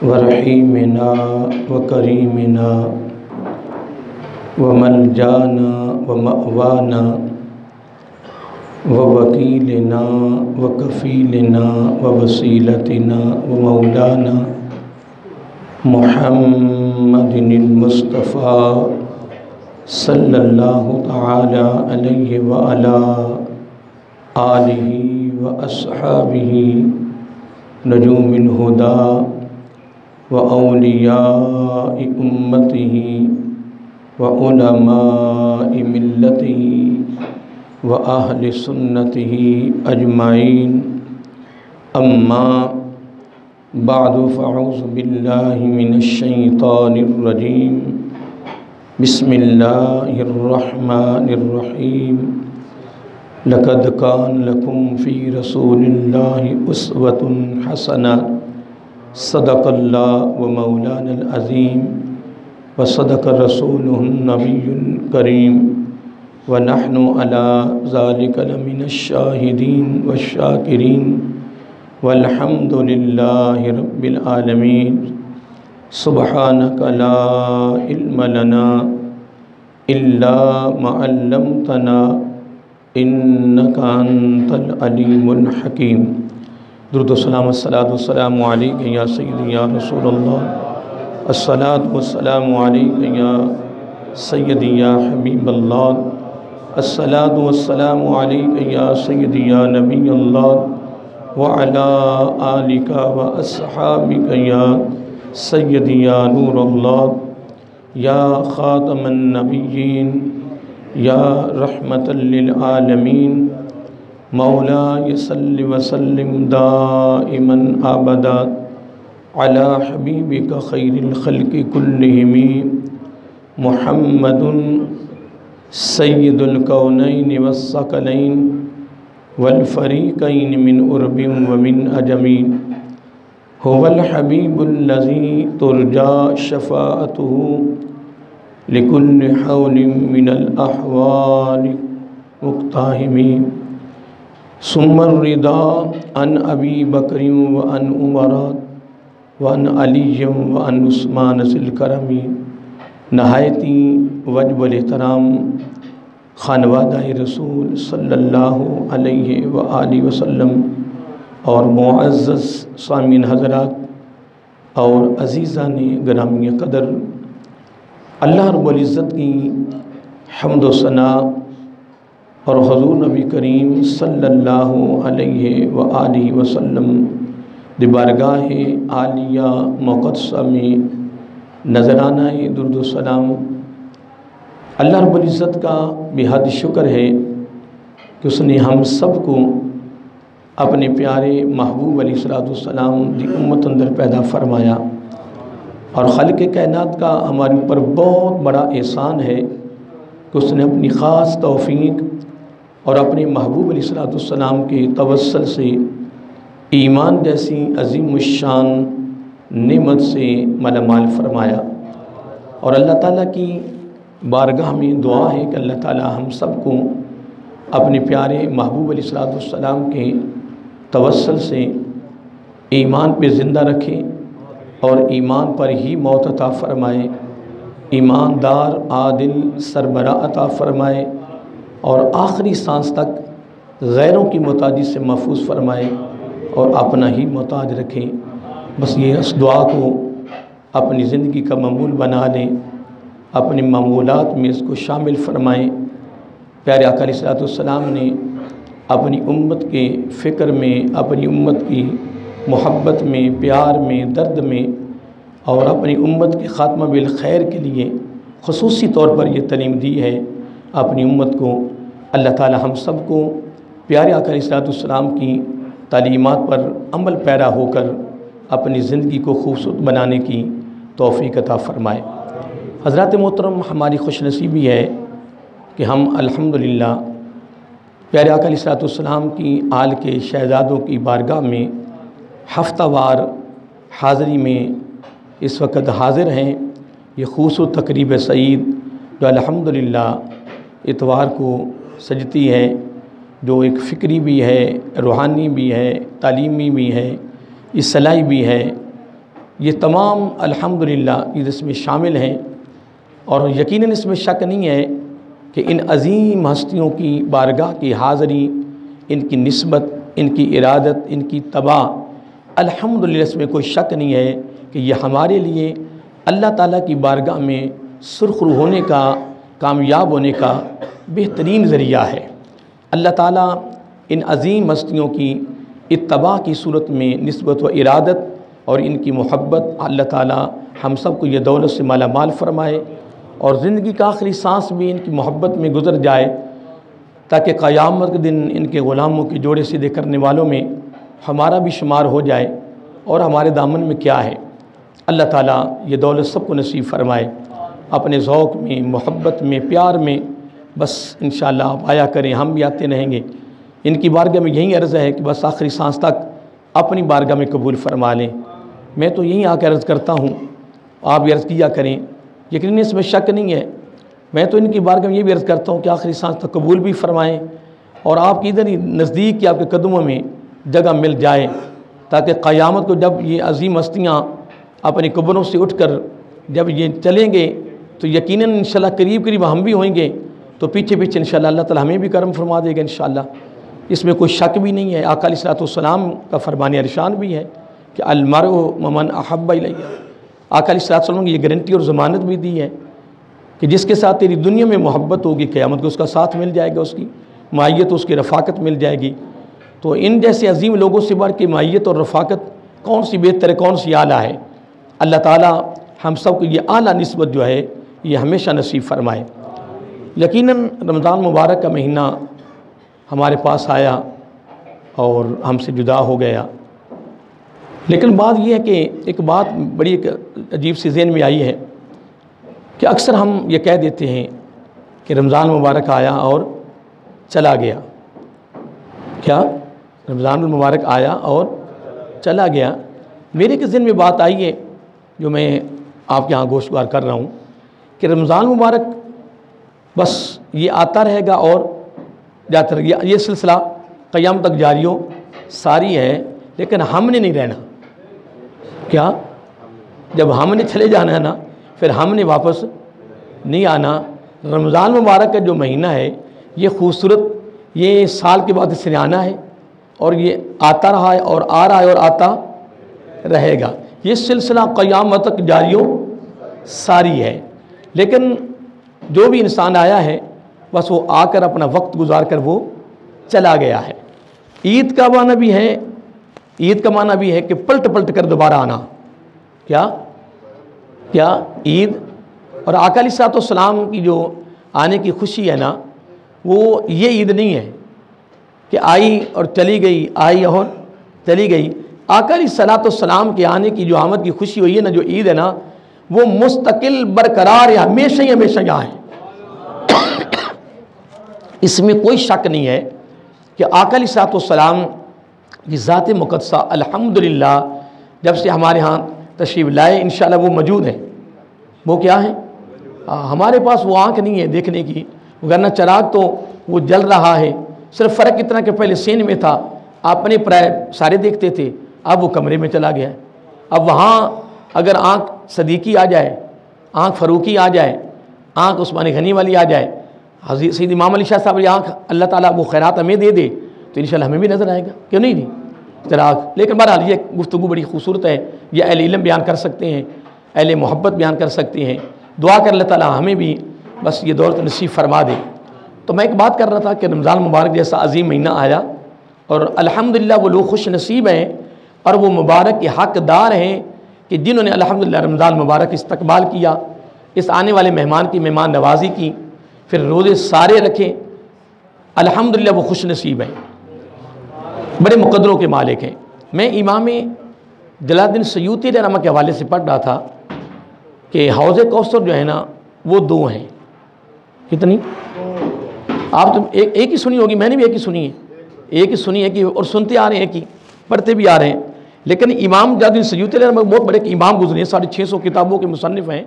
ورحیمنا وکریمنا وملجانا ومأوانا ووکیلنا وکفیلنا ووسیلتنا ومولانا محمد المصطفیٰ صلی اللہ تعالی علیہ وعلا آلہ واصحابہ نجوم الہدی وأولیاء أمته وعلماء ملته وأهل سنته أجمعين أما بعد فأعوذ بالله من الشيطان الرجيم بسم الله الرحمن الرحيم لقد كان لكم في رسول الله أسوة حسنة صدق اللہ و مولانا العظیم وصدق رسولہ النبی الکریم ونحن علی ذلک لمن الشاہدین والشاکرین والحمد للہ رب العالمین سبحانک لا علم لنا الا ما علمتنا انک انت العلیم الحکیم۔ درود و سلام الصلاۃ والسلام علیک یا سیدی یا رسول اللہ، الصلاۃ والسلام علیک یا سیدی یا حبیب اللہ، الصلاۃ والسلام علیک یا سیدی یا نبی اللہ وعلی آلک و اصحابک یا سیدی یا نور اللہ یا خاتم النبیین یا رحمۃ للعالمین مولا صلی وسلم دائما ابدا علی حبیبک خیر الخلق کلہم محمد سید الکونین والثقلین والفریقین من عرب ومن عجم هو الحبیب الذی ترجى شفاعته لكل حول من الاحوال مقتحم ثم الرضا عن ابی بکر وعن عمر وعن علی وعن عثمان ذی الکرم۔ نہایتی وجب الاحترام خانوادہ رسول صلی اللہ علیہ وآلہ وسلم اور معزز سامعین حضرات اور عزیزان گرامی قدر، اللہ رب العزت کی حمد و ثنا اور حضور نبی کریم صلی اللہ علیہ وآلہ وسلم دی بارگاہ عالیہ مقدسہ میں نذرانہ درود و سلام اللہ رب العزت کا بے حد شکر ہے کہ اس نے ہم سب کو اپنے پیارے محبوب علیہ السلام دی امت اندر پیدا فرمایا، اور خالق کائنات کا ہمارے اوپر بہت بڑا احسان ہے کہ اس نے اپنی خاص توفیق اور اپنے محبوب علیہ السلام کے توسل سے ایمان جیسی عظیم الشان نعمت سے مالا مال فرمایا۔ اور اللہ تعالیٰ کی بارگاہ میں دعا ہے کہ اللہ تعالیٰ ہم سب کو اپنے پیارے محبوب علیہ السلام کے توسل سے ایمان پہ زندہ رکھے اور ایمان پر ہی موت عطا فرمائے، ایماندار عادل سربراہ عطا فرمائے، اور آخری سانس تک غیروں کی محتاجی سے محفوظ فرمائے اور اپنا ہی محتاج رکھیں۔ بس یہ اس دعا کو اپنی زندگی کا معمول بنا لیں، اپنے معمولات میں اس کو شامل فرمائیں۔ پیارے آقا علیہ السلام نے اپنی امت کے فکر میں، اپنی امت کی محبت میں، پیار میں، درد میں، اور اپنی امت کے خاتمہ بالخیر کے لیے خصوصی طور پر یہ تعلیم دی ہے اپنی امت کو۔ اللہ تعالی ہم سب کو پیارے آقا علیہ السلام کی تعلیمات پر عمل پیرا ہو کر اپنی زندگی کو خوبصورت بنانے کی توفیق عطا فرمائے۔ حضرات محترم، ہماری خوش نصیبی ہے کہ ہم الحمدللہ پیارے آقا علیہ السلام کی آل کے شہزادوں کی بارگاہ میں ہفتہ وار حاضری میں اس وقت حاضر ہیں۔ یہ خوبصورت تقریب سعید جو الحمدللہ اتوار کو سجتی ہے، جو ایک فکری بھی ہے، روحانی بھی ہے، تعلیمی بھی ہے، اصلاحی بھی ہے، یہ تمام الحمدللہ اس میں شامل ہیں، اور یقیناً اس میں شک نہیں ہے کہ ان عظیم ہستیوں کی بارگاہ کی حاضری، ان کی نسبت، ان کی ارادت، ان کی تباہ، الحمدللہ اس میں کوئی شک نہیں ہے کہ یہ ہمارے لیے اللہ تعالیٰ کی بارگاہ میں سرخرو ہونے کا، کامیاب ہونے کا بہترین ذریعہ ہے۔ اللہ تعالیٰ ان عظیم ہستیوں کی اتباع کی صورت میں نسبت و ارادت اور ان کی محبت، اللہ تعالیٰ ہم سب کو یہ دولت سے مالا مال فرمائے، اور زندگی کا آخری سانس بھی ان کی محبت میں گزر جائے، تاکہ قیامت کے دن ان کے غلاموں کے جوڑے سیدھے کرنے والوں میں ہمارا بھی شمار ہو جائے، اور ہمارے دامن میں کیا ہے۔ اللہ تعالیٰ یہ دولت سب کو نصیب فرمائے، اپنے ذوق میں، محبت میں، پیار میں بس انشاءاللہ آپ آیا کریں، ہم بھی آتے رہیں گے۔ ان کی بارگاہ میں یہی عرض ہے کہ بس آخری سانس تک اپنی بارگاہ میں قبول فرما لیں۔ میں تو یہی آ کے عرض کرتا ہوں، آپ بھی عرض کیا کریں، یقیناً اس میں شک نہیں ہے۔ میں تو ان کی بارگاہ میں یہ بھی عرض کرتا ہوں کہ آخری سانس تک قبول بھی فرمائیں، اور آپ کی ادھر ہی نزدیک کہ آپ کے قدموں میں جگہ مل جائے، تاکہ قیامت کو جب یہ عظیم ہستیاں اپنی قبروں سے اٹھ کر جب یہ چلیں گے تو یقیناً انشاءاللہ قریب قریب ہم بھی ہوئیں گے، تو پیچھے پیچھے انشاءاللہ اللہ تعالیٰ ہمیں بھی کرم فرما دے گا انشاءاللہ۔ اس میں کوئی شک بھی نہیں ہے۔ آقا علیہ الصلوۃ والسلام کا فرمان ارشاد بھی ہے کہ المرء ممن احب الیہ۔ آقا علیہ الصلوۃ والسلام کی یہ گارنٹی اور ضمانت بھی دی ہے کہ جس کے ساتھ تیری دنیا میں محبت ہوگی، قیامت کو اس کا ساتھ مل جائے گا، اس کی معیت، اس کی رفاقت مل جائے گی۔ تو ان جیسے عظیم لوگوں سے بڑھ کے معیت اور رفاقت کون سی بہتر ہے، کون سی اعلیٰ ہے۔ اللہ تعالیٰ ہم سب کو یہ اعلیٰ نسبت جو ہے یہ ہمیشہ نصیب فرمائے۔ یقیناً رمضان مبارک کا مہینہ ہمارے پاس آیا اور ہم سے جدا ہو گیا، لیکن بات یہ ہے کہ ایک بات بڑی عجیب سی ذہن میں آئی ہے کہ اکثر ہم یہ کہہ دیتے ہیں کہ رمضان مبارک آیا اور چلا گیا۔ کیا رمضان المبارک آیا اور چلا گیا؟ میرے کے ذہن میں بات آئی ہے جو میں آپ کے ہاں گوشوار کر رہا ہوں کہ رمضان مبارک بس یہ آتا رہے گا اور جاتا رہے گا، یہ سلسلہ قیامت تک جاری و ساری ہے، لیکن ہم نے نہیں رہنا۔ کیا؟ جب ہم نے چلے جانا ہے نا، پھر ہم نے واپس نہیں آنا۔ رمضان مبارک کا جو مہینہ ہے یہ خوبصورت، یہ سال کے بعد اس سے آنا ہے، اور یہ آتا رہا ہے اور آ رہا ہے اور آتا رہے گا۔ یہ سلسلہ قیامت تک جاری و ساری ہے، لیکن جو بھی انسان آیا ہے بس وہ آ کر اپنا وقت گزار کر وہ چلا گیا ہے۔ عید کا معنی بھی ہے، عید کا معنی بھی ہے کہ پلٹ پلٹ کر دوبارہ آنا۔ کیا عید اور آقا علیہ الصلوۃ والسلام کی جو آنے کی خوشی ہے نا، وہ یہ عید نہیں ہے کہ آئی اور چلی گئی، آئی اور چلی گئی۔ آقا علیہ الصلوۃ والسلام کے آنے کی جو آمد کی خوشی ہوئی ہے نا، جو عید ہے نا، وہ مستقل برقرار ہے، ہمیشہ ہی ہمیشہ یہاں ہے۔ اس میں کوئی شک نہیں ہے کہ آقا علیہ الصلوۃ والسلام کی ذات مقدسہ الحمدللہ جب سے ہمارے ہاں تشریف لائے انشاءاللہ وہ موجود ہیں۔ وہ کیا ہیں؟ ہمارے پاس وہ آنکھ نہیں ہے دیکھنے کی، ورنہ چراغ تو وہ جل رہا ہے۔ صرف فرق اتنا کہ پہلے سین میں تھا، اپنے پرائے سارے دیکھتے تھے، اب وہ کمرے میں چلا گیا ہے۔ اب وہاں اگر آنکھ صدیقی آ جائے، آنکھ فاروقی آ جائے، آنکھ عثمان غنی والی آ جائے، حضرت سید امام علی شاہ صاحب یہ آنکھ اللہ تعالیٰ وہ خیرات ہمیں دے دے تو انشاءاللہ ہمیں بھی نظر آئے گا، کیوں نہیں چراغ۔ لیکن بہرحال یہ گفتگو بڑی خوبصورت ہے، یہ اہل علم بیان کر سکتے ہیں، اہل محبت بیان کر سکتے ہیں۔ دعا کر اللہ تعالیٰ ہمیں بھی بس یہ دولت نصیب فرما دے۔ تو میں ایک بات کر رہا تھا کہ رمضان مبارک جیسا عظیم مہینہ آیا، اور الحمدللہ وہ لوگ خوش نصیب ہیں اور وہ مبارک کے حقدار ہیں کہ جنہوں نے الحمدللہ رمضان مبارک استقبال کیا، اس آنے والے مہمان کی مہمان نوازی کی، پھر روزے سارے رکھیں۔ الحمدللہ وہ خوش نصیب ہیں، بڑے مقدروں کے مالک ہیں۔ میں امام جلال الدین سیوطی رحمہ کے حوالے سے پڑھ رہا تھا کہ حوض کوثر جو ہے نا وہ دو ہیں۔ کتنی؟ آپ تو ایک ہی سنی ہوگی، میں نے بھی ایک ہی سنی ہے، ایک ہی سنی ہے کہ اور سنتے آ رہے ہیں کہ پڑھتے بھی آ رہے ہیں۔ لیکن امام جلال الدین سیوطی رحمہ بہت بڑے امام گزرے ہیں، 650 کتابوں کے مصنف ہیں،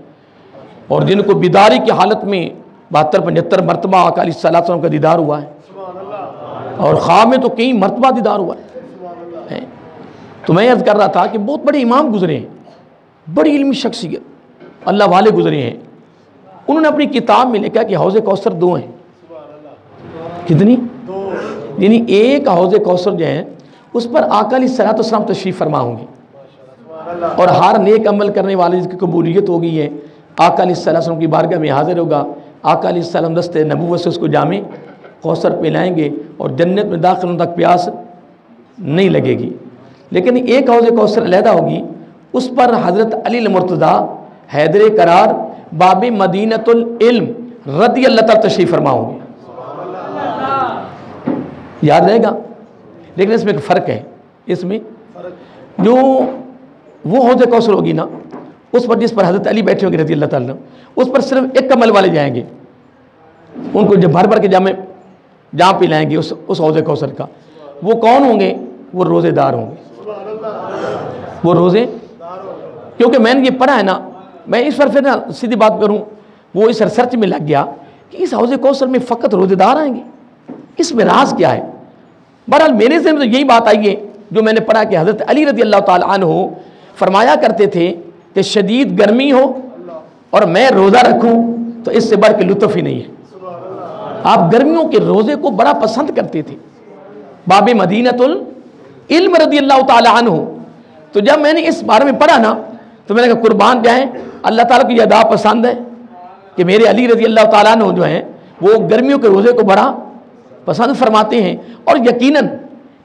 اور جن کو بیداری کی حالت میں 72-75 مرتبہ آقا علیہ الصلوۃ والسلام کا دیدار ہوا ہے، اور خواب میں تو کئی مرتبہ دیدار ہوا ہے۔ تو میں عرض کر رہا تھا کہ بہت بڑے امام گزرے ہیں، بڑی علمی شخصیت اللہ والے گزرے ہیں. انہوں نے اپنی کتاب میں لکھا کہ حوض کوثر 2 ہیں. کتنی؟ یعنی ایک حوض کوثر جو ہے اس پر آقا علیہ الصلوۃ والسلام تشریف فرما ہوں گے, اور ہر نیک عمل کرنے والے جس کی قبولیت ہو گئی ہے آقا علیہ السلام کی بارگاہ میں حاضر ہوگا. آقا علیہ السلام دست نبوت سے اس کو جامع کوثر پلائیں گے اور جنت میں داخل ہونے تک پیاس نہیں لگے گی. لیکن ایک حوض کوثر علیحدہ ہوگی, اس پر حضرت علی المرتضیٰ حیدر قرار باب مدینۃ العلم رضی اللہ تعالیٰ تشریف فرما ہوں گے. یاد رہے گا. لیکن اس میں ایک فرق ہے. اس میں جو وہ حوض کوثر ہوگی نا, اس پر جس پر حضرت علی بیٹھے ہوں گے رضی اللہ تعالیٰ, اس پر صرف ایک عمل والے جائیں گے. ان کو جب بھر بھر کے جام پلائیں گے اس حوض کوثر کا. وہ کون ہوں گے؟ وہ روزے دار ہوں گے. وہ روزے, کیونکہ میں نے یہ پڑھا ہے نا, میں اس پر پھر نا سیدھی بات کروں, وہ اس ریسرچ میں لگ گیا کہ اس حوض کوثر میں فقط روزے دار آئیں گے. اس میں راز کیا ہے؟ بہرحال میرے ذہن میں تو یہی بات آئی ہے جو میں نے پڑھا کہ حضرت علی رضی اللہ تعالیٰ عنہ فرمایا کرتے تھے کہ شدید گرمی ہو اور میں روزہ رکھوں تو اس سے بڑھ کے لطف ہی نہیں ہے. آپ گرمیوں کے روزے کو بڑا پسند کرتے تھے. باب مدینۃ العلم رضی اللہ تعالیٰ عنہ. تو جب میں نے اس بارے میں پڑھا نا تو میں نے کہا قربان جائیں, اللہ تعالیٰ کو یہ ادا پسند ہے کہ میرے علی رضی اللہ تعالیٰ عنہ جو ہیں وہ گرمیوں کے روزے کو بڑا پسند فرماتے ہیں. اور یقیناً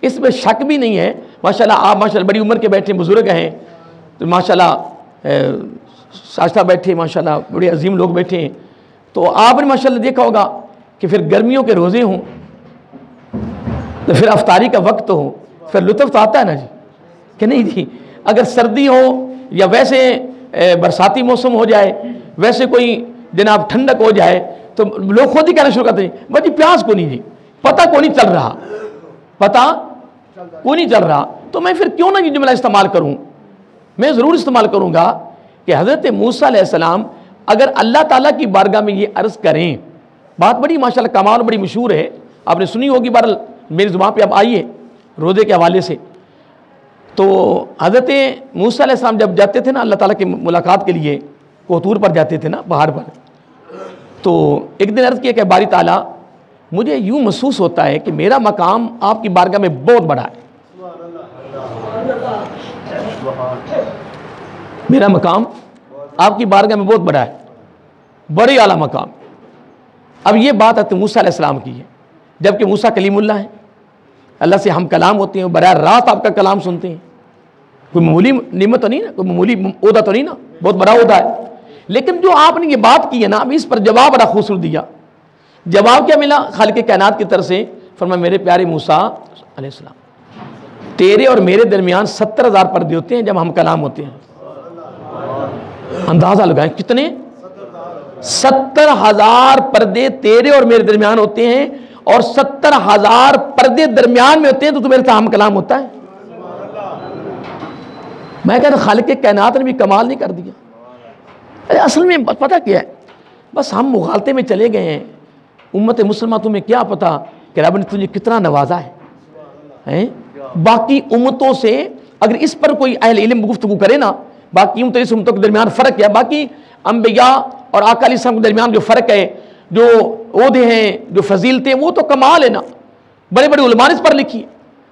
اس میں شک بھی نہیں ہے. ماشاءاللہ آپ ماشاءاللہ بڑی عمر کے بیٹھے بزرگ ہیں, تو ماشاءاللہ ساشتہ بیٹھے, ماشاءاللہ بڑے عظیم لوگ بیٹھے ہیں. تو آپ نے ماشاءاللہ دیکھا ہوگا کہ پھر گرمیوں کے روزے ہوں تو پھر افطاری کا وقت ہو, پھر لطف تو آتا ہے نا جی, کہ نہیں جی. اگر سردی ہو یا ویسے برساتی موسم ہو جائے, ویسے کوئی جناب ٹھنڈک ہو جائے, تو لوگ خود ہی کہنا شروع کرتے ہیں بھائی پیاس کو نہیں جی, پتہ کو نہیں چل رہا, پتہ کو نہیں چل رہا. تو میں پھر کیوں نہ یہ جملہ استعمال کروں؟ میں ضرور استعمال کروں گا کہ حضرت موسیٰ علیہ السلام اگر اللہ تعالیٰ کی بارگاہ میں یہ عرض کریں, بات بڑی ماشاءاللہ کمال بڑی مشہور ہے, آپ نے سنی ہوگی, بہرحال میری زبان پہ اب آئی ہے روزے کے حوالے سے. تو حضرت موسیٰ علیہ السلام جب جاتے تھے نا اللہ تعالیٰ کی ملاقات کے لیے, کوطور پر جاتے تھے نا پہاڑ پر, تو ایک دن عرض کیا کہ باری تعالیٰ مجھے یوں محسوس ہوتا ہے کہ میرا مقام آپ کی بارگاہ میں بہت بڑا ہے. میرا مقام آپ کی بارگاہ میں بہت بڑا ہے, بڑی اعلیٰ مقام. اب یہ بات حضرت موسیٰ علیہ السلام کی ہے, جبکہ موسیٰ کلیم اللہ ہیں, اللہ سے ہم کلام ہوتے ہیں, براہ راست آپ کا کلام سنتے ہیں. کوئی معمولی نعمت تو نہیں نا, کوئی معمولی عہدہ تو نہیں نا, بہت بڑا عہدہ ہے. لیکن جو آپ نے یہ بات کی ہے نا, اب اس پر جواب بڑا خوبصورت دیا. جواب کیا ملا خالق کائنات کی طرف سے؟ فرمایا میرے پیارے موسیٰ علیہ السلام, تیرے اور میرے درمیان 70,000 پردے ہوتے ہیں جب ہم کلام ہوتے ہیں. اندازہ لگائیں کتنے؟ 70,000 پردے تیرے اور میرے درمیان ہوتے ہیں, اور 70,000 پردے درمیان میں ہوتے ہیں تو میرے ساتھ ہم کلام ہوتا ہے. میں کہتا خالق کائنات نے بھی کمال نہیں کر دیا. اصل میں پتہ کیا ہے, بس ہم مغالطے میں چلے گئے ہیں. امت مسلمہ تمہیں کیا پتا کہ رب نے تجھے کتنا نوازا ہے. باقی امتوں سے اگر اس پر کوئی اہل علم گفتگو کرے نا, باقی امتوں کے درمیان فرق ہے. باقی انبیاء اور آقا علیہ السلام کے درمیان جو فرق ہے, جو عہدے ہیں, جو فضیلتیں, وہ تو کمال ہے نا. بڑے بڑے علماء نے اس پر لکھی ہے.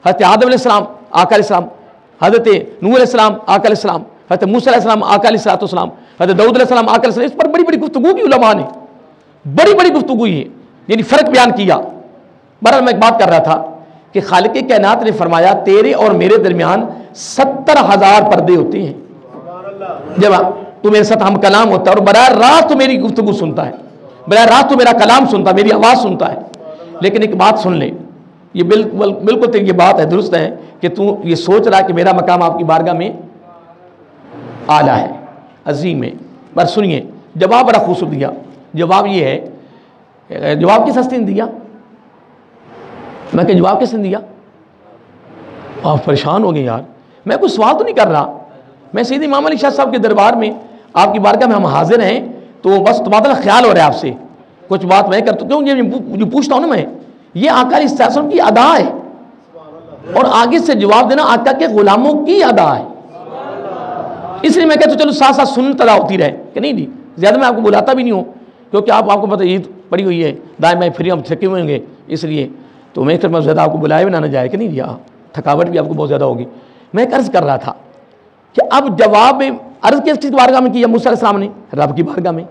حضرت آدم علیہ السلام آقا علیہ السلام, حضرت نوح علیہ السلام آقا علیہ السلام, حضرت موسیٰ علیہ السلام آقا علیہ السلام, حضرت داؤد علیہ السلام آقا علیہ السلام. اس پر بڑی بڑی گفتگو کی علماء نے, بڑی بڑی گفتگو ہے, یعنی فرق بیان کیا. بہرحال میں ایک بات کر رہا تھا کہ خالق کائنات نے فرمایا تیرے اور میرے درمیان 70,000 پردے ہوتے ہیں جب تو میرے ساتھ ہم کلام ہوتا ہے, اور براہ راست تو میری گفتگو سنتا ہے, براہ راست تو میرا کلام سنتا ہے, میری آواز سنتا ہے. لیکن ایک بات سن لے, یہ بالکل تو یہ بات ہے, درست ہے کہ تو یہ سوچ رہا ہے کہ میرا مقام آپ کی بارگاہ میں اعلیٰ ہے, عظیم ہے. پر سنیے جواب بڑا خوبصورت دیا. جواب یہ ہے, جواب کس ہستی نے دیا؟ میں کہ جواب کس نے دیا؟ آپ پریشان ہو گئے یار. میں کوئی سوال تو نہیں کر رہا, میں سیدھے امام علی شاہ صاحب کے دربار میں آپ کی بارگاہ میں ہم حاضر ہیں, تو بس تبادلہ خیال ہو رہا ہے آپ سے. کچھ بات میں کرتا ہوں, کیوں جو پوچھتا ہوں نا میں, یہ آقا علیہ السلام کی ادا ہے, اور آگے سے جواب دینا آقا کے غلاموں کی ادا ہے. اس لیے میں کہتا ہوں چلو ساتھ ساتھ سنت ادا ہوتی رہے کہ نہیں جی، زیادہ میں آپ کو بلاتا بھی نہیں ہوں کیونکہ آپ کو پتہ عید پڑی ہوئی ہے، دائیں بائیں پھر ہم تھکے ہوئے ہوں گے، اس لیے تو میں زیادہ آپ کو بلائے بھی نہ جائے کہ نہیں جی، تھکاوٹ بھی آپ کو بہت زیادہ ہوگی۔ میں ایک عرض کر رہا تھا کہ اب جواب عرض کس کی بارگاہ میں کیا موسیٰ علیہ السلام نے؟ رب کی بارگاہ میں،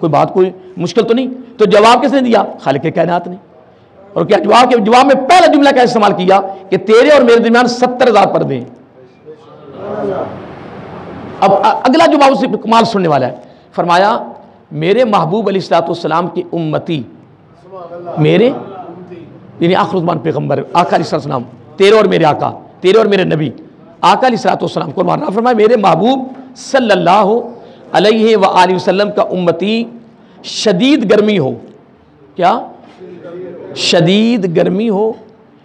کوئی بات کوئی مشکل تو نہیں، تو جواب کس نے دیا؟ خالق کائنات نے۔ اور کیا جواب میں پہلا جملہ کیا استعمال کیا کہ تیرے اور میرے درمیان 70,000 پردے ہیں۔ اب اگلا جواب اس سے کمال سننے والا ہے، فرمایا میرے محبوب علیہ السلام کی امتی، میرے یعنی آخر الزمان پیغمبر آقا علیہ السلام، تیرے اور میرے آقا، تیرے اور میرے نبی آقا علیہ السلام کو مارنا، فرمایا میرے محبوب صلی اللہ علیہ وآلہ وسلم کا امتی شدید گرمی ہو، کیا شدید گرمی ہو،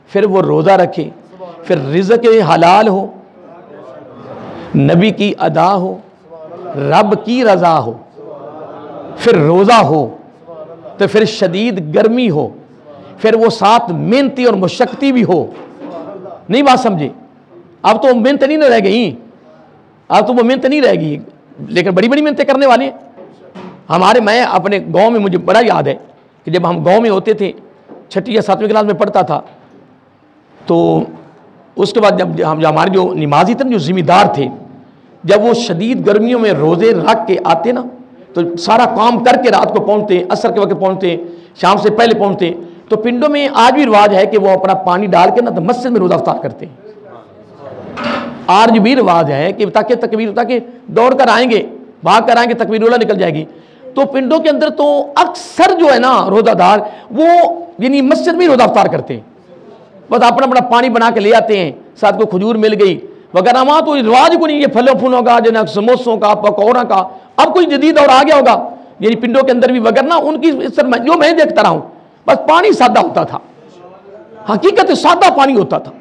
پھر وہ روزہ رکھے، پھر رزق حلال ہو، نبی کی ادا ہو، رب کی رضا ہو، پھر روزہ ہو، تو پھر شدید گرمی ہو، پھر وہ ساتھ محنتی اور مشقتی بھی ہو۔ نہیں بات سمجھے؟ اب تو محنت نہیں رہ گئی، اب تو وہ محنت نہیں رہ گئی، لیکن بڑی بڑی محنتیں کرنے والے ہیں۔ میں اپنے گاؤں میں مجھے بڑا یاد ہے کہ جب ہم گاؤں میں ہوتے تھے، 6 یا 7ویں کلاس میں پڑھتا تھا، تو اس کے بعد جب ہمارے جو نمازی تھے، جو ذمہ دار تھے، جب وہ شدید گرمیوں میں روزے رکھ کے آتے نا، تو سارا کام کر کے رات کو پہنچتے، عصر کے وقت پہنچتے، شام سے پہلے پہنچتے، تو پنڈوں میں آج بھی رواج ہے کہ وہ اپنا پانی ڈال کے نا تو مسجد میں روزہ افطار کرتے ہیں۔ آج بھی رواج ہے کہ تاکہ دوڑ کر آئیں گے، بھاگ کر آئیں گے، تکبیر اللہ نکل جائے گی، تو پنڈوں کے اندر تو اکثر جو ہے نا روزہ دار وہ یعنی مسجد میں روزہ افطار کرتے ہیں، بس اپنا پانی بنا کے لے آتے ہیں، ساتھ کو کھجور مل گئی وغیرہ، وہاں تو رواج کو نہیں، یہ پھلوں پھولوں کا، جنہیں سموسوں کا، پکوڑوں کا، اب کوئی جدید اور آ گیا ہوگا یعنی پنڈوں کے اندر بھی، وغیرہ ان کی جو میں دیکھتا رہا ہوں بس پانی سادہ ہوتا تھا، حقیقت سادہ پانی ہوتا تھا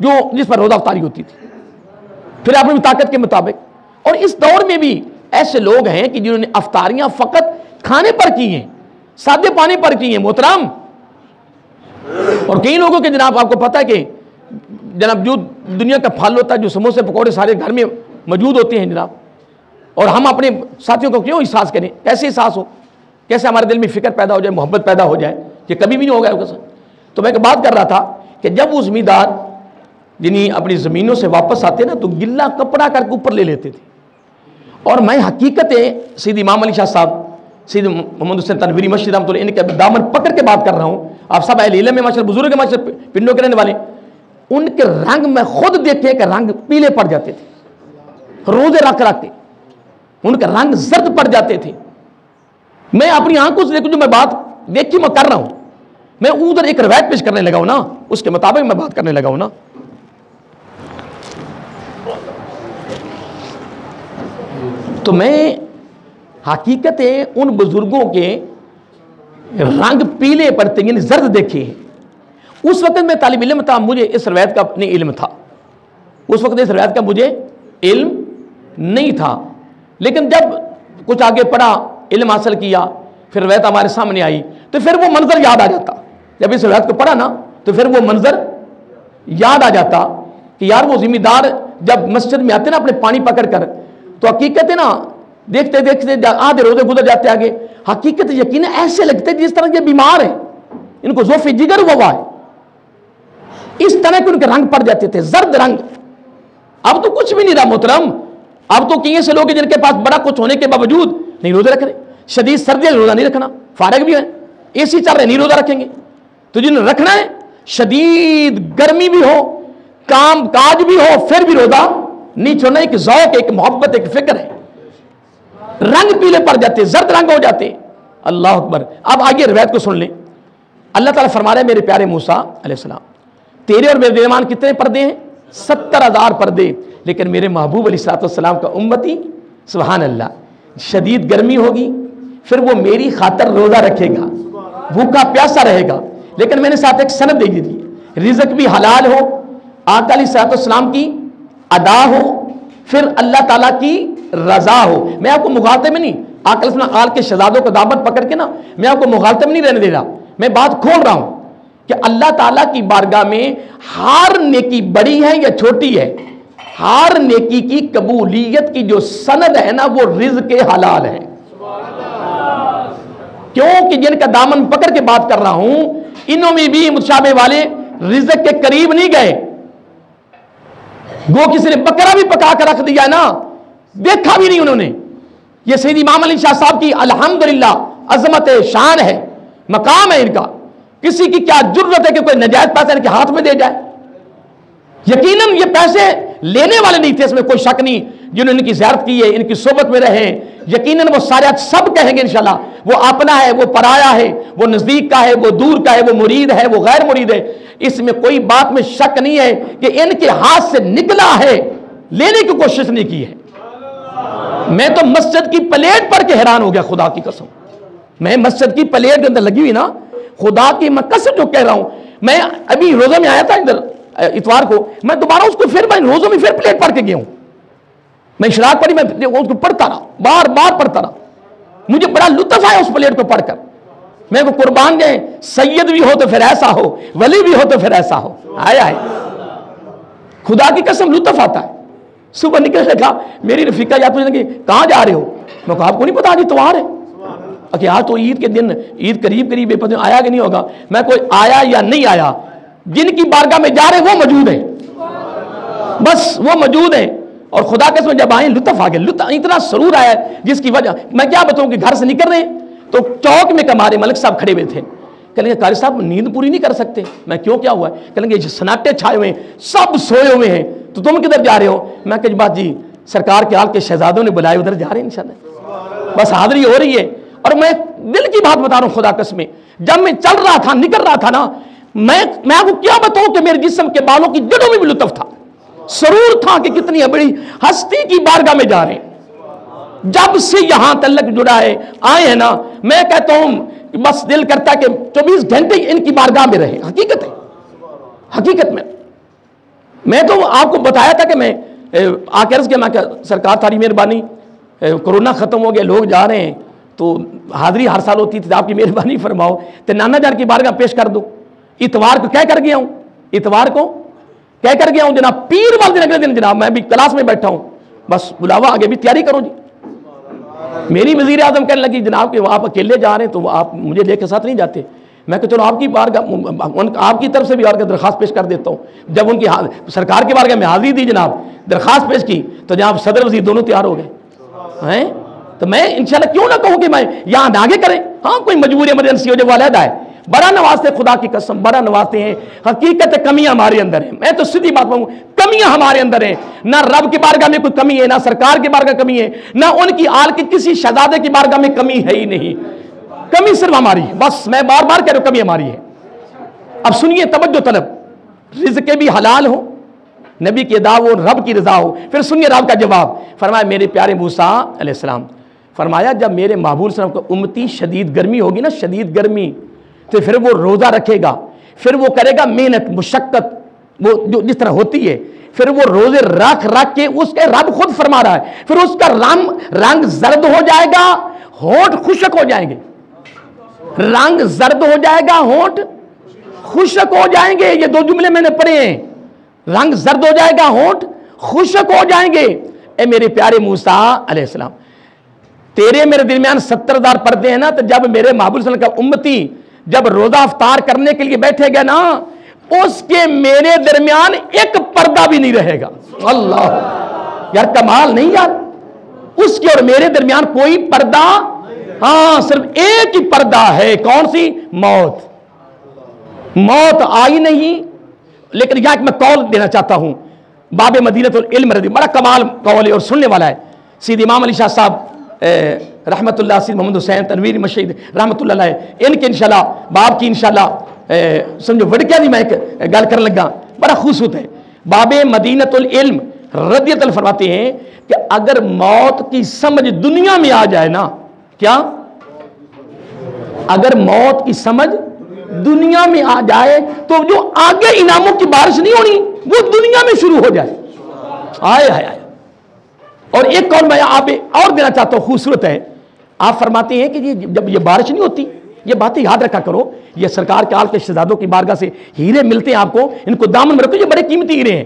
جو جس پر روزہ افطاری ہوتی تھی، پھر اپنی طاقت کے مطابق۔ اور اس دور میں بھی ایسے لوگ ہیں کہ جنہوں نے افطاریاں فقط کھانے پر کی ہیں، سادے پانی پر کی ہیں محترم۔ اور کئی لوگوں کے جناب آپ کو پتہ ہے کہ جناب جو دنیا کا پھل ہوتا ہے، جو سموسے پکوڑے سارے گھر میں موجود ہوتے ہیں جناب، اور ہم اپنے ساتھیوں کو کیوں احساس کریں، کیسے احساس ہو، کیسے ہمارے دل میں فکر پیدا ہو جائے، محبت پیدا ہو جائے، یہ کبھی بھی نہیں ہوگا۔ تو میں بات کر رہا تھا کہ جب وہ ذمہ دار یعنی اپنی زمینوں سے واپس آتے نا تو گلا کپڑا کر کے اوپر لے لیتے تھے، اور میں حقیقت سید امام علی شاہ صاحب، سید محمد حسین تنویری مشرق رحمۃ اللہ ان کے دامن پکڑ کے بات کر رہا ہوں، آپ سب اہل علم میں ماشاء اللہ بزرگ ماشاء اللہ پنڈوں کے رہنے والے، ان کے رنگ میں خود دیکھے کہ رنگ پیلے پڑ جاتے تھے، روزے رکھ کے ان کا رنگ زرد پڑ جاتے تھے۔ میں اپنی آنکھوں سے دیکھوں، جو میں بات دیکھی میں کر رہا ہوں، میں ادھر ایک روایت پیش کرنے لگا ہوں نا، اس کے مطابق میں بات کرنے لگا ہوں نا۔ تو میں حقیقت ان بزرگوں کے رنگ پیلے پڑتے یعنی زرد دیکھے ہیں۔ اس وقت میں طالب علم تھا، مجھے اس روایت کا اپنے علم تھا، اس وقت اس روایت کا مجھے علم نہیں تھا، لیکن جب کچھ آگے پڑھا، علم حاصل کیا، پھر روایت ہمارے سامنے آئی تو پھر وہ منظر یاد آ جاتا، جب اس روایت کو پڑھا نا تو پھر وہ منظر یاد آ جاتا کہ یار وہ ذمہ دار جب مسجد میں آتے نا اپنے پانی پکڑ کر، تو حقیقت ہے نا دیکھتے دیکھتے آدھے روزے گزر جاتے آگے، حقیقت یقین ایسے لگتے جس طرح یہ بیمار ہیں، ان کو ذوف جگر ہوا ہے، اس طرح کے ان کے رنگ پڑ جاتے تھے، زرد رنگ۔ اب تو کچھ بھی نہیں رہا محترم، اب تو کئی ایسے لوگ ہیں جن کے پاس بڑا کچھ ہونے کے باوجود نہیں روزے رکھ رہے، شدید سردی روزہ نہیں رکھنا، فارغ بھی ہے، اے سی چل رہے نہیں روزہ رکھیں گے، تو جنہیں رکھنا ہے شدید گرمی بھی ہو، کام کاج بھی ہو، پھر بھی روزہ نہیں چھوڑنا۔ ایک ذوق، ایک محبت، ایک فکر ہے، رنگ پیلے پڑ جاتے، زرد رنگ ہو جاتے۔ اللہ اکبر۔ اب آگے روایت کو سن لیں، اللہ تعالیٰ فرما رہے ہیں میرے پیارے موسیٰ علیہ السلام، تیرے اور میرے درمیان کتنے پردے ہیں؟ 70,000 پردے، لیکن میرے محبوب علیہ السلام کا امتی سبحان اللہ شدید گرمی ہوگی، پھر وہ میری خاطر روزہ رکھے گا، بھوکا پیاسا رہے گا، لیکن میں نے ساتھ ایک سند دے دی، رزق بھی حلال ہو، آقا علیہ السلام کی ادا ہو، پھر اللہ تعالیٰ کی رضا ہو۔ میں آپ کو مغالطے میں نہیں، آقا علیہ السلام آل کے شہزادوں کا دامن پکڑ کے نا میں آپ کو مغالطے میں نہیں رہنے دے رہا، میں بات کھول رہا ہوں کہ اللہ تعالیٰ کی بارگاہ میں ہر نیکی بڑی ہے یا چھوٹی ہے، ہر نیکی کی قبولیت کی جو سند ہے نا وہ رزق حلال ہے. کیونکہ جن کا دامن پکڑ کے بات کر رہا ہوں انہوں میں بھی مشابہ والے رزق کے قریب نہیں گئے. گو کسی نے بکرا بھی پکا کر رکھ دیا نا, دیکھا بھی نہیں انہوں نے. یہ سید امام علی شاہ صاحب کی الحمدللہ عظمت شان ہے, مقام ہے ان کا. کسی کی کیا جرت ہے کہ کوئی نجائز پیسہ ان کے ہاتھ میں دے جائے. یقیناً یہ پیسے لینے والے نہیں تھے, اس میں کوئی شک نہیں. جنہوں نے ان کی زیارت کی ہے, ان کی صحبت میں رہے, یقیناً وہ سارے سب کہیں گے انشاءاللہ وہ اپنا ہے, وہ پرایا ہے, وہ نزدیک کا ہے, وہ دور کا ہے, وہ مرید ہے, وہ غیر مرید ہے. اس میں کوئی بات میں شک نہیں ہے کہ ان کے ہاتھ سے نکلا ہے, لینے کی کوشش نہیں کی ہے. میں تو مسجد کی پلیٹ پڑھ کے حیران ہو گیا, خدا کی قسم. میں مسجد کی پلیٹ کے اندر لگی ہوئی نا, خدا کی میں قسم جو کہہ رہا ہوں. میں ابھی روزہ میں آیا تھا ادھر اتوار کو, میں دوبارہ اس کو پھر میں روزوں میں پھر پلیٹ پڑھ کے گیا ہوں. میں اشراق پڑھی, میں اس کو پڑھتا رہا, بار بار پڑھتا رہا. مجھے بڑا لطف آیا اس پلیٹ کو پڑھ کر. میں کو قربان گئے, سید بھی ہو تو پھر ایسا ہو, ولی بھی ہو تو پھر ایسا ہو. آیا ہے خدا کی قسم, لطف آتا ہے. صبح نکل لگا, میری رفیقہ یا پوچھنے لگی کہاں جا رہے ہو؟ میں کہا آپ کو نہیں پتا آج اتوار ہے. کہ آج تو عید کے دن, عید قریب قریب ہے, آیا کہ نہیں ہوگا. میں کوئی آیا یا نہیں آیا, جن کی بارگاہ میں جا رہے وہ موجود ہیں, بس وہ موجود ہیں. اور خدا کے سمجھ جب آئیں لطف آ گیا, اتنا سرور آیا جس کی وجہ میں کیا بتاؤں. کہ گھر سے نکل رہے ہیں تو چوک میں ہمارے ملک صاحب کھڑے ہوئے تھے. کہیں گے قاری صاحب نیند پوری نہیں کر سکتے. میں کیوں, کیا ہوا ہے؟ کہیں گے سناٹے چھائے ہوئے ہیں, سب سوئے ہوئے ہیں, تو تم کدھر جا رہے ہو؟ میں کہ بات جی سرکار کے آل کے شہزادوں نے بلائے, ادھر جا رہے ہیں انشاءاللہ, بس حاضری ہو رہی ہے. اور میں دل کی بات بتا رہا ہوں خدا قسم, جب میں چل رہا تھا, نکل رہا تھا نا, میں آپ کو کیا بتاؤں کہ میرے جسم کے بالوں کی جڑوں میں بھی لطف تھا, سرور تھا کہ کتنی بڑی ہستی کی بارگاہ میں جا رہے ہیں. جب سے یہاں تعلق جڑا ہے, آئے ہیں نا, میں کہتا ہوں بس دل کرتا ہے کہ 24 گھنٹے ان کی بارگاہ میں رہے. حقیقت ہے, حقیقت میں تو آپ کو بتایا تھا کہ میں آ کے عرض کیا, میں سرکار تاری مہربانی, کرونا ختم ہو گیا, لوگ جا رہے ہیں, تو حاضری ہر سال ہوتی تھی, آپ کی مہربانی فرماؤ تو نانا جان کی بارگاہ پیش کر دو. اتوار کو کہہ کر گیا ہوں, اتوار کو کہہ کر گیا ہوں جناب, پیر والے دن اگلے دن جناب میں بھی کلاس میں بیٹھا ہوں, بس بلاوا آگے بھی تیاری کرو جی. میری وزیر اعظم کہنے لگی جناب کہ آپ اکیلے جا رہے ہیں تو آپ مجھے لے کے ساتھ نہیں جاتے. میں کہ چلو آپ کی بارگاہ, آپ کی طرف سے بھی اور درخواست پیش کر دیتا ہوں. جب ان کی سرکار کی بارگاہ میں حاضری دی جناب, درخواست پیش کی, تو جناب صدر وزیر دونوں تیار ہو گئے. تو میں انشاءاللہ کیوں نہ کہوں کہ میں یہاں آگے کریں. ہاں کوئی مجبوری ایمرجنسی ہو جائے وہ علیحدہ ہے, بڑا نوازتے, خدا کی قسم بڑا نوازتے ہیں. حقیقت کمیاں ہمارے اندر ہیں, میں تو سیدھی بات کہوں, کمیاں ہمارے اندر ہیں. نہ رب کی بارگاہ میں کوئی کمی ہے, نہ سرکار کی بارگاہ کمی ہے, نہ ان کی آل کے کسی شہزادے کی بارگاہ میں کمی ہے ہی نہیں. کمی صرف ہماری ہے, بس میں بار بار کہہ رہا ہوں کمی ہماری ہے. اب سنیے, توجہ طلب, رزق بھی حلال ہو, نبی کی ادا ہو, رب کی رضا ہو. پھر سنیے رب کا جواب. فرمایا میرے پیارے موسیٰ علیہ السلام, فرمایا جب میرے محبوب صلی اللہ علیہ وسلم کو امتی شدید گرمی ہوگی نا, شدید گرمی, تو پھر وہ روزہ رکھے گا, پھر وہ کرے گا محنت مشقت, وہ جو جس طرح ہوتی ہے, پھر وہ روزے رکھ کے اس کے رب خود فرما رہا ہے, پھر اس کا رنگ زرد ہو جائے گا, ہونٹ خشک ہو جائیں گے. رنگ زرد ہو جائے گا, ہونٹ خشک ہو جائیں گے. یہ دو جملے میں نے پڑھے ہیں, رنگ زرد ہو جائے گا, ہونٹ خشک ہو جائیں گے. اے میرے پیارے موسیٰ علیہ السلام, تیرے میرے درمیان 70,000 پردے ہیں نا, تو جب میرے محبوب صلی اللہ علیہ وسلم کا امتی جب روزہ افطار کرنے کے لیے بیٹھے گا نا, اس کے میرے درمیان ایک پردہ بھی نہیں رہے گا. اللہ یار کمال نہیں یار, اس کے اور میرے درمیان کوئی پردہ, ہاں صرف ایک ہی پردہ ہے. کون سی؟ موت. موت آئی نہیں. لیکن یہاں میں قول دینا چاہتا ہوں, باب مدینۃ العلم رضی, بڑا کمال قول ہے اور سننے والا ہے. سید امام علی شاہ صاحب رحمت اللہ, سید محمد حسین تنویری مشہید رحمت اللہ علیہ, ان کے انشاءاللہ باب کی انشاءاللہ سمجھو وڑکیا نہیں, میں ایک گل کرنے لگا, بڑا خوبصورت ہے. باب مدینۃ العلم رضی اللہ فرماتے ہیں کہ اگر موت کی سمجھ دنیا میں آ جائے نا, کیا اگر موت کی سمجھ دنیا میں آ جائے تو جو آگے انعاموں کی بارش نہیں ہونی وہ دنیا میں شروع ہو جائے. آئے آئے آئے. اور ایک قول میں آپ اور دینا چاہتا ہوں, خوبصورت ہے. آپ فرماتے ہیں کہ جب یہ بارش نہیں ہوتی, یہ باتیں یاد رکھا کرو, یہ سرکار کے آل کے شہزادوں کی بارگاہ سے ہیرے ملتے ہیں آپ کو, ان کو دامن میں رکھو, یہ بڑے قیمتی ہیرے ہیں.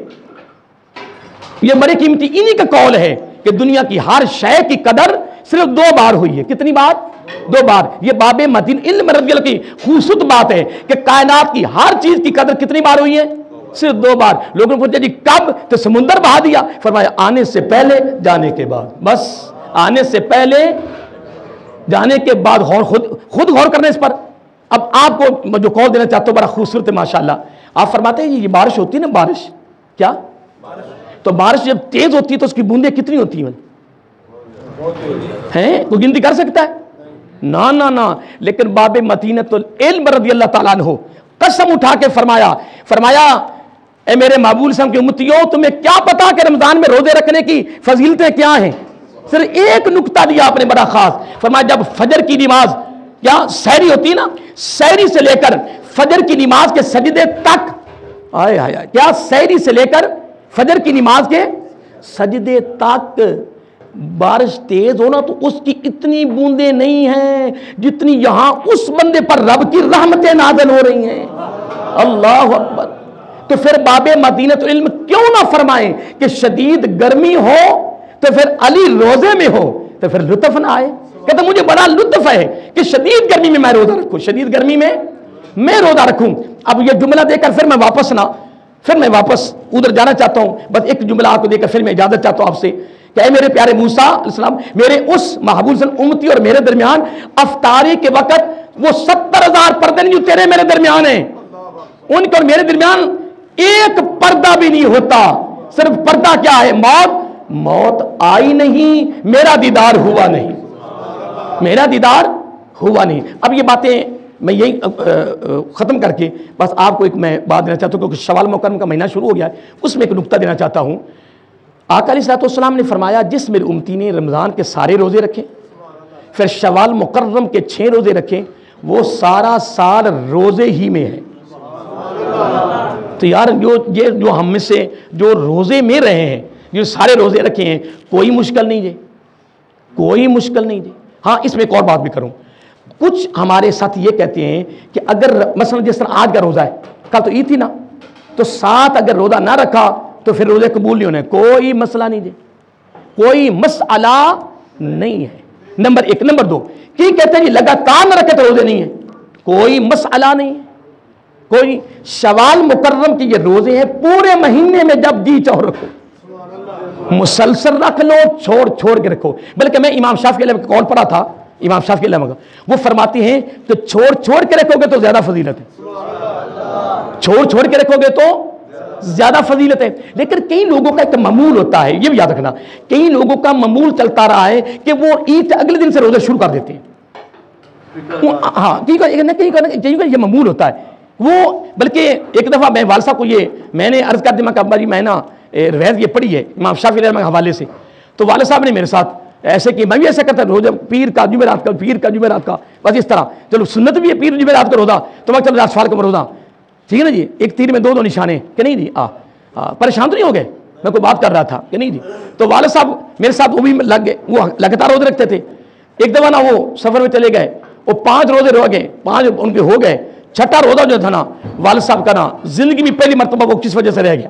یہ بڑے قیمتی انہی کا قول ہے کہ دنیا کی ہر شے کی قدر صرف 2 بار ہوئی ہے. کتنی بار؟ 2 بار. یہ باب متین علم رضی اللہ کی خوبصورت بات ہے کہ کائنات کی ہر چیز کی قدر کتنی بار ہوئی ہے؟ صرف 2 بار. لوگوں نے پوچھا جی کب؟ تو سمندر بہا دیا. فرمایا آنے سے پہلے جانے کے بعد. بس آنے سے پہلے جانے کے بعد. خود غور کرنے اس پر. اب آپ کو جو قول دینا چاہتا ہوں بڑا خوبصورت ہے ماشاءاللہ. آپ فرماتے ہیں یہ بارش ہوتی ہے نا، بارش کیا؟ تو بارش جب تیز ہوتی ہے تو اس کی بوندیں کتنی ہوتی ہیں؟ کوئی گنتی کر سکتا ہے؟ نا نا نا. لیکن باب متینۃ العلم رضی اللہ تعالیٰ عنہ قسم اٹھا کے فرمایا اے میرے محبوب صلی اللہ علیہ وسلم کے امتیوں، تمہیں کیا پتا کہ رمضان میں روزے رکھنے کی فضیلتیں کیا ہیں؟ صرف ایک نکتہ دیا آپ نے بڑا خاص. فرمایا جب فجر کی نماز کیا سحری ہوتی ہے نا، سحری سے لے کر فجر کی نماز کے سجدے تک، آئے آئے کیا سحری سے لے کر فجر کی نماز کے سجدے تک بارش تیز ہونا تو اس کی اتنی بوندیں نہیں ہیں جتنی یہاں اس بندے پر رب کی رحمتیں نازل ہو رہی ہیں. اللہ اکبر. تو پھر باب مدینۃ العلم کیوں نہ فرمائیں کہ شدید گرمی ہو تو پھر علی روزے میں ہو تو پھر لطف نہ آئے؟ کہتا مجھے بڑا لطف ہے کہ شدید گرمی میں روزہ رکھوں، شدید گرمی میں روزہ رکھوں. اب یہ جملہ دے کر پھر میں واپس ادھر جانا چاہتا ہوں. بس ایک جملہ آپ کو دے کر پھر میں اجازت چاہتا ہوں آپ سے کہ اے میرے پیارے موسیٰ علیہ السلام، میرے اس محبوب صلی اللہ علیہ وسلم امتی اور میرے درمیان افطاری کے وقت وہ 70,000 پردے نہیں جو تیرے میرے درمیان ہیں، ان کے اور میرے درمیان ایک پردہ بھی نہیں ہوتا. صرف پردہ کیا ہے؟ موت آئی نہیں، میرا دیدار ہوا نہیں، میرا دیدار ہوا نہیں. اب یہ باتیں میں یہی ختم کر کے بس آپ کو ایک میں بات دینا چاہتا ہوں کیونکہ شوال مکرم کا مہینہ شروع ہو گیا ہے، اس میں ایک نکتہ دینا چاہتا ہوں. آقا علیہ السلام نے فرمایا جس میرے امتی نے رمضان کے سارے روزے رکھے پھر شوال مکرم کے 6 روزے رکھے وہ سارا سال روزے ہی میں ہے. تو یار جو ہم میں سے جو روزے میں رہے ہیں، جو سارے روزے رکھے ہیں، کوئی مشکل نہیں جی، کوئی مشکل نہیں جی. ہاں اس میں ایک اور بات بھی کروں. کچھ ہمارے ساتھ یہ کہتے ہیں کہ اگر مثلا جس طرح آج کا روزہ ہے، کل تو عید تھی نا، تو 7 اگر روزہ نہ رکھا تو پھر روزے قبول نہیں ہونے. کوئی مسئلہ نہیں جی، کوئی مسئلہ نہیں ہے. نمبر 1. نمبر 2 کی کہتے ہیں جی لگاتار نہ رکھے تو روزے نہیں ہیں. کوئی مسئلہ نہیں ہے. کوئی شوال مکرم کی یہ روزے ہیں، پورے مہینے میں جب جی چاہو رکھو، مسلسل رکھ لو، چھوڑ کے رکھو. بلکہ میں امام شافعی علیہ کا قول پڑھا تھا، امام شافعی علیہ کا وہ فرماتے ہیں کہ چھوڑ کے رکھو گے تو زیادہ فضیلت ہے، چھوڑ کے رکھو گے تو زیادہ فضیلت ہے. لیکن کئی لوگوں کا ایک معمول ہوتا ہے، یہ بھی یاد رکھنا، کئی لوگوں کا معمول چلتا رہا ہے کہ وہ عید اگلے دن سے روزہ شروع کر دیتے ہیں. ہاں یہ معمول ہوتا ہے وہ. بلکہ ایک دفعہ میں والد صاحب کو میں نے عرض کر دیا کہ میں نا روایت یہ پڑھی ہے امام شافعی علیہ کے حوالے سے. تو والد صاحب نے میرے ساتھ ایسے کہ میں بھی ایسا کرتا روزہ پیر کا جمعرات کا بس اس طرح. چلو سنت بھی ہے پیر جمعرات کا روزہ، تو میں چلو سوال کا روزہ، ٹھیک ہے نا جی. ایک تیر میں 2 نشانے کہ نہیں جی. پریشان تو نہیں ہو گئے؟ میں کوئی بات کر رہا تھا کہ نہیں جی. تو والد صاحب میرے ساتھ وہ بھی لگ گئے، وہ لگاتار روزے رکھتے تھے. ایک دفعہ نا وہ سفر میں چلے گئے، وہ 5 روزے رہ گئے، 5 ان کے ہو گئے. 6واں روزہ جو تھا نا والد صاحب کا نا زندگی میں پہلی مرتبہ وہ کس وجہ سے رہ گیا.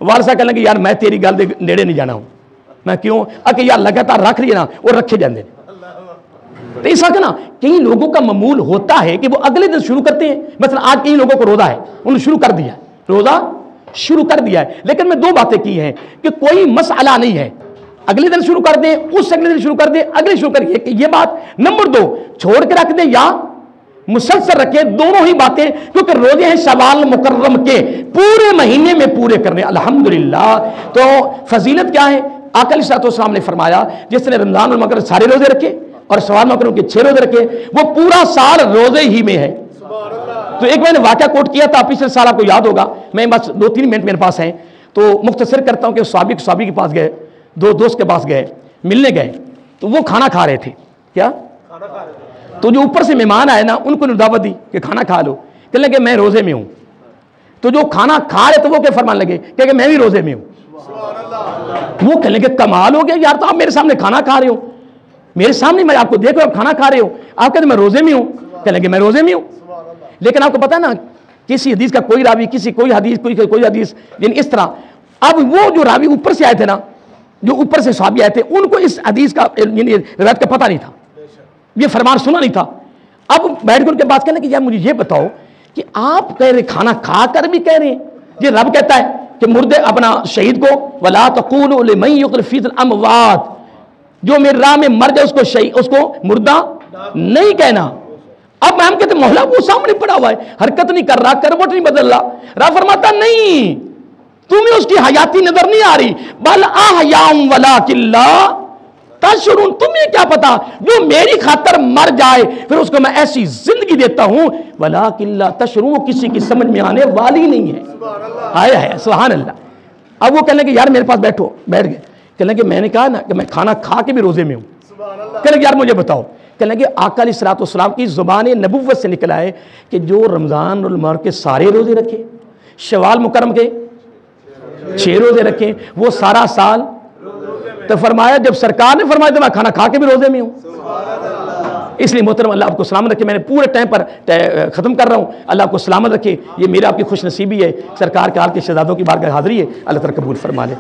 والد صاحب کہنے لگے یار میں تیری گل دے نیڑے نہیں جانا ہوں. میں کیوں؟ کہ یار لگاتار رکھ لیے نا وہ رکھے جاندے. تو ایسا کہ نا کئی لوگوں کا معمول ہوتا ہے کہ وہ اگلے دن شروع کرتے ہیں. مثلا آج کئی لوگوں کو روزہ ہے، انہوں نے شروع کر دیا ہے، روزہ شروع کر دیا ہے. لیکن میں 2 باتیں کی ہیں کہ کوئی مسئلہ نہیں ہے، اگلے دن شروع کر دیں، اس اگلے دن شروع کر دیں، اگلے شروع کر یہ بات. نمبر 2 چھوڑ کے رکھ دیں یا مسلسل رکھیں، دونوں ہی باتیں، کیونکہ روزے ہیں شوال مکرم کے پورے مہینے میں پورے کرنے. الحمدللہ. تو فضیلت کیا ہے؟ آقا علیہ السلام نے فرمایا جس نے رمضان المکرم سارے روزے رکھے اور شوال مکرم کے 6 روزے رکھے وہ پورا سال روزے ہی میں ہے. تو ایک میں نے واقعہ کوٹ کیا تھا پچھلے سال، آپ کو یاد ہوگا. میں بس 2-3 منٹ میرے پاس ہیں تو مختصر کرتا ہوں کہ صحابی کے پاس گئے، 2 دوست کے پاس گئے، ملنے گئے تو وہ کھانا کھا رہے تھے. کیا؟ تو جو اوپر سے مہمان آئے نا ان کو دعوت دی کہ کھانا کھا لو. کہنے لگے میں روزے میں ہوں. تو جو کھانا کھا رہے تو وہ کیا فرمان لگے کہ میں بھی روزے میں ہوں. وہ کہنے لگے کمال ہو گیا یار، تو آپ میرے سامنے کھانا کھا رہے ہو، میرے سامنے میں آپ کو دیکھ رہا ہوں کھانا کھا رہے ہو، آپ کہتے ہیں میں روزے میں ہوں. کہنے لگے میں روزے میں ہوں. لیکن آپ کو پتا ہے نا کسی حدیث کا کوئی راوی کوئی حدیث یعنی اس طرح اب وہ جو راوی اوپر سے آئے تھے نا، جو اوپر سے صحابی آئے تھے، ان کو اس حدیث کا یعنی روایت کا پتہ نہیں تھا، یہ فرمان سنا نہیں تھا. اب بیٹھ کر ان کے بات کہنے کہ یار مجھے یہ بتاؤ کہ آپ کہہ رہے کھانا کھا کر بھی کہہ رہے ہیں، یہ رب کہتا ہے کہ مردے اپنا شہید کو وَلَا تَقُولُوا لِمَن يُقْتَلُ فِي الْأَمْوَاتِ، جو میری راہ میں مر جائے اس کو شہید، اس کو مردہ نہیں کہنا. اب ہم کہتے ہیں مولا وہ سامنے پڑا ہوا ہے، حرکت نہیں کر رہا، کروٹ نہیں بدل رہا. رب فرماتا نہیں، تمہیں اس کی حیاتی نظر نہیں آ رہی، بل احیاء ولکن لا تشعرون، تمہیں کیا پتا جو میری خاطر مر جائے پھر اس کو میں ایسی زندگی دیتا ہوں ولکن لا تشعرون، وہ کسی کی سمجھ میں آنے والی نہیں ہے. آیا ہے سبحان اللہ. اب وہ کہنے کہ یار میرے پاس بیٹھو، بیٹھ گئے. کہنے کہ میں نے کہا نا کہ میں کھانا کھا کے بھی روزے میں ہوں. کہنے کہ یار مجھے بتاؤ. کہنے کہ آقا علیہ الصلوۃ والسلام کی زبان نبوت سے نکلا ہے کہ جو رمضان المبارک کے سارے روزے رکھے، شوال مکرم کے 6 روزے رکھے، وہ سارا سال. تو فرمایا جب سرکار نے فرمایا تو میں کھانا کھا کے بھی روزے میں ہوں. اس لیے محترم اللہ آپ کو سلامت رکھے. میں نے پورے ٹائم پر ختم کر رہا ہوں. اللہ آپ کو سلامت رکھے. یہ میرا آپ کی خوش نصیبی ہے. سرکار کے حال کے شہزادوں کی بارگاہ حاضری ہے. اللہ تعالیٰ قبول فرما لے.